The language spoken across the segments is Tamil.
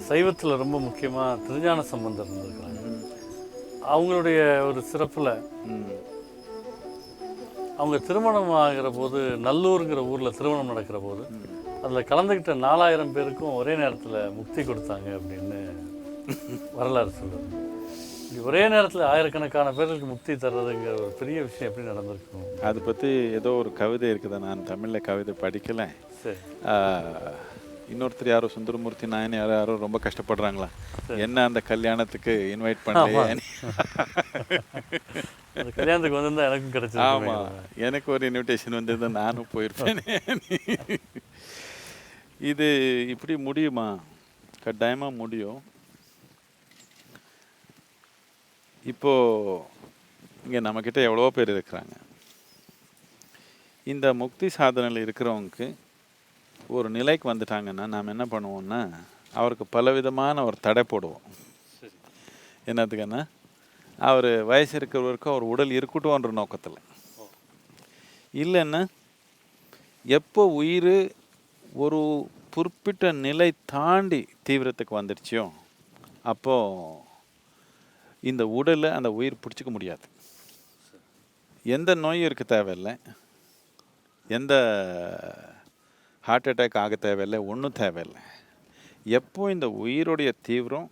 சைவத்தில் ரொம்ப முக்கியமாக திருஞான சம்பந்தர் இருந்திருக்கிறாங்க. அவங்களுடைய ஒரு சிறப்பில் அவங்க திருமணம் ஆகிற போது நல்லூருங்கிற ஊரில் திருமணம் நடக்கிற போது அதில் கலந்துக்கிட்ட 4000 பேருக்கும் ஒரே நேரத்தில் முக்தி கொடுத்தாங்க அப்படின்னு வரலாறு சொல்லுது. ஒரே நேரத்தில் ஆயிரக்கணக்கான பேருக்கு முக்தி தர்றதுங்கிற ஒரு பெரிய விஷயம் எப்படி நடந்திருக்கும்? அதை பற்றி ஏதோ ஒரு கவிதை இருக்குது. நான் தமிழில் கவிதை படிக்கலை. சரி. இன்னொருத்தர் யாரோ சுந்தரமூர்த்தி நாயன் யாரோ ரொம்ப கஷ்டப்படுறாங்களா, என்ன அந்த கல்யாணத்துக்கு இன்வைட் பண்ணலையே? அந்த கல்யாணத்துக்கு வந்திருந்தா எனக்கும் கிடைச்சது. ஆமாம், எனக்கு ஒரு இன்விடேஷன் வந்திருந்தா நானும் போயிருப்பேன். இது இப்படி முடியுமா? கட்டாயமாக முடியும். இப்போது இங்கே நம்மக்கிட்ட எவ்வளோ பேர் இருக்கிறாங்க. இந்த முக்தி சாதனையில் இருக்கிறவங்களுக்கு ஒரு நிலைக்கு வந்துட்டாங்கன்னா நாம் என்ன பண்ணுவோம்னா, அவருக்கு பலவிதமான ஒரு தடை போடுவோம். என்னத்துக்குன்னா, அவர் வயசு இருக்கிறவருக்கு அவர் உடல் இருக்கட்டும்ன்ற நோக்கத்தில். இல்லைன்னா எப்போ உயிர் ஒரு குறிப்பிட்ட நிலை தாண்டி தீவிரத்துக்கு வந்துடுச்சியோ அப்போது இந்த உடலை அந்த உயிர் பிடிச்சிக்க முடியாது. எந்த நோயும் இருக்க தேவையில்லை, எந்த ஹார்ட் அட்டாக் ஆக தேவையில்லை, ஒன்றும் தேவையில்லை. எப்போ இந்த உயிருடைய தீவிரம்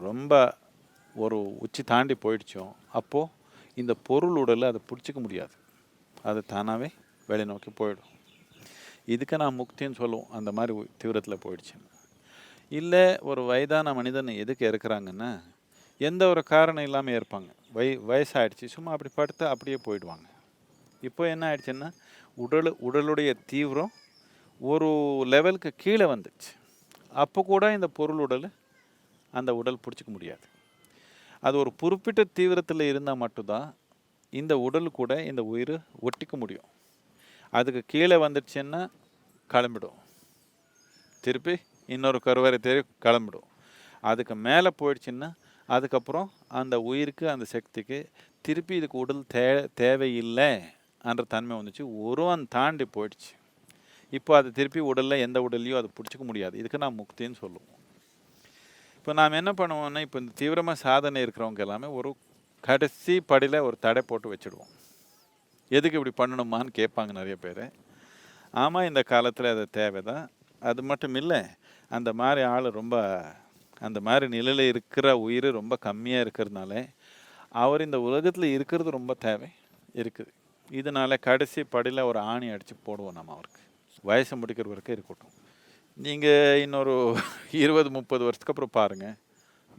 ரொம்ப ஒரு உச்சி தாண்டி போயிடுச்சோ அப்போது இந்த பொருள் உடலை அதை பிடிச்சிக்க முடியாது, அது தானாகவே வெளிநோக்கி போயிடும். இதுக்கு நான் முக்தின்னு சொல்லுவோம், அந்த மாதிரி தீவிரத்தில் போயிடுச்சுன்னு. இல்லை ஒரு வயதான மனிதன் எதுக்கு இருக்கிறாங்கன்னா, எந்த ஒரு காரணம் இல்லாமல் இருப்பாங்க. வயசாகிடுச்சு, சும்மா அப்படி படுத்து அப்படியே போயிடுவாங்க. இப்போ என்ன ஆயிடுச்சுன்னா, உடலுடைய தீவிரம் ஒரு லெவலுக்கு கீழே வந்துடுச்சு. அப்போ கூட இந்த பொருள் உடல் அந்த உடல் பிடிச்சிக்க முடியாது. அது ஒரு குறிப்பிட்ட தீவிரத்தில் இருந்தால் மட்டும்தான் இந்த உடல் கூட இந்த உயிர் ஒட்டிக்க முடியும். அதுக்கு கீழே வந்துடுச்சுன்னா கிளம்பிடும், திருப்பி இன்னொரு கருவறை தேடி கிளம்பிடும். அதுக்கு மேலே போயிடுச்சுன்னா அதுக்கப்புறம் அந்த உயிருக்கு அந்த சக்திக்கு திருப்பி இதுக்கு உடல் தேவையில்லை என்ற தன்மை வந்துச்சு. உருவம் தாண்டி போயிடுச்சு. இப்போ அது திருப்பி உடலில் எந்த உடல்லையும் அது பிடிச்சிக்க முடியாது. இதுக்கு நான் முக்தின்னு சொல்லுவோம். இப்போ நாம் என்ன பண்ணுவோம்னா, இப்போ இந்த தீவிரமாக சாதனை இருக்கிறவங்க எல்லாமே ஒரு கடைசி படியில் ஒரு தடை போட்டு வச்சுடுவோம். எதுக்கு இப்படி பண்ணணுமான்னு கேட்பாங்க நிறைய பேர். ஆமாம், இந்த காலத்தில் அது தேவை தான். அது மட்டும் இல்லை, அந்த மாதிரி ஆள் ரொம்ப அந்த மாதிரி நிலையில் இருக்கிற உயிர் ரொம்ப கம்மியாக இருக்கிறதுனால அவர் இந்த உலகத்தில் இருக்கிறது ரொம்ப தேவை இருக்குது. இதனால் கடைசி படியில் ஒரு ஆணி அடித்து போடுவோம் நம்ம அவருக்கு. வயசு முடிக்கிற வரைக்கும் இருக்கட்டும். நீங்கள் இன்னொரு 20-30 வருஷத்துக்கு அப்புறம் பாருங்கள்,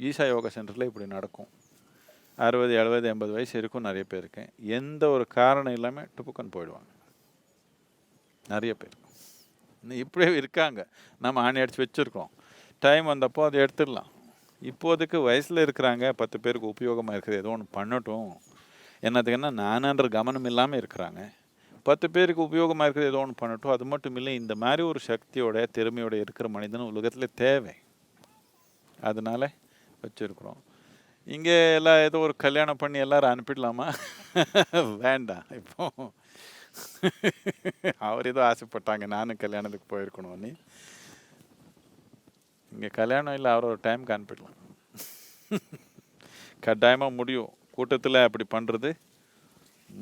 ஈஷா யோகா சென்டரில் இப்படி நடக்கும். 60, 70, 80 வயசு இருக்கும் நிறைய பேருக்கு. எந்த ஒரு காரணம் இல்லாமல் டுப்புக்கன் போயிடுவாங்க நிறைய பேர். இப்படியே இருக்காங்க. நம்ம ஆணி அடித்து வச்சுருக்கோம், டைம் வந்தப்போ அதை எடுத்துடலாம். இப்போதைக்கு வயசில் இருக்கிறாங்க, 10 பேருக்கு உபயோகமாக இருக்குது, ஏதோ ஒன்று பண்ணட்டும் என்னத்துக்குன்னா நானன்ற கவனம் இல்லாமல் இருக்கிறாங்க. 10 பேருக்கு உபயோகமாக இருக்குது, ஏதோ ஒன்று பண்ணட்டும். அது மட்டும் இல்லை, இந்த மாதிரி ஒரு சக்தியோட திறமையோட இருக்கிற மனிதன் உலகத்தில் தேவை. அதனால் வச்சுருக்குறோம். இங்கே எல்லாம் ஏதோ ஒரு கல்யாணம் பண்ணி எல்லோரும் அனுப்பிடலாமா? வேண்டாம். இப்போ அவர் ஏதோ ஆசைப்பட்டாங்க நானும் கல்யாணத்துக்கு போயிருக்கணும்னு. இங்கே கல்யாணம் இல்லை, அவர் ஒரு டைமுக்கு அனுப்பிடலாம். கட்டாயமாக முடியும். கூட்டத்தில் அப்படி பண்ணுறது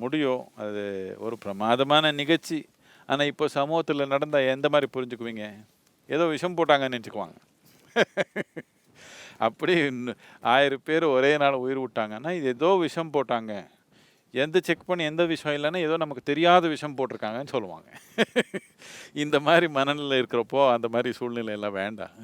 முடியும். அது ஒரு பிரமாதமான நிகழ்ச்சி. ஆனால் இப்போ சமூகத்தில் நடந்தால் எந்த மாதிரி புரிஞ்சுக்குவீங்க? ஏதோ விஷம் போட்டாங்கன்னு நினச்சிக்குவாங்க. அப்படி 1000 பேர் ஒரே நாள் உயிர் விட்டாங்கன்னா இது ஏதோ விஷம் போட்டாங்க, எந்த செக் பண்ணி எந்த விஷயம் இல்லைன்னா ஏதோ நமக்கு தெரியாத விஷம் போட்டிருக்காங்கன்னு சொல்லுவாங்க. இந்த மாதிரி மனநிலை இருக்கிறப்போ அந்த மாதிரி சூழ்நிலை எல்லாம் வேண்டாம்.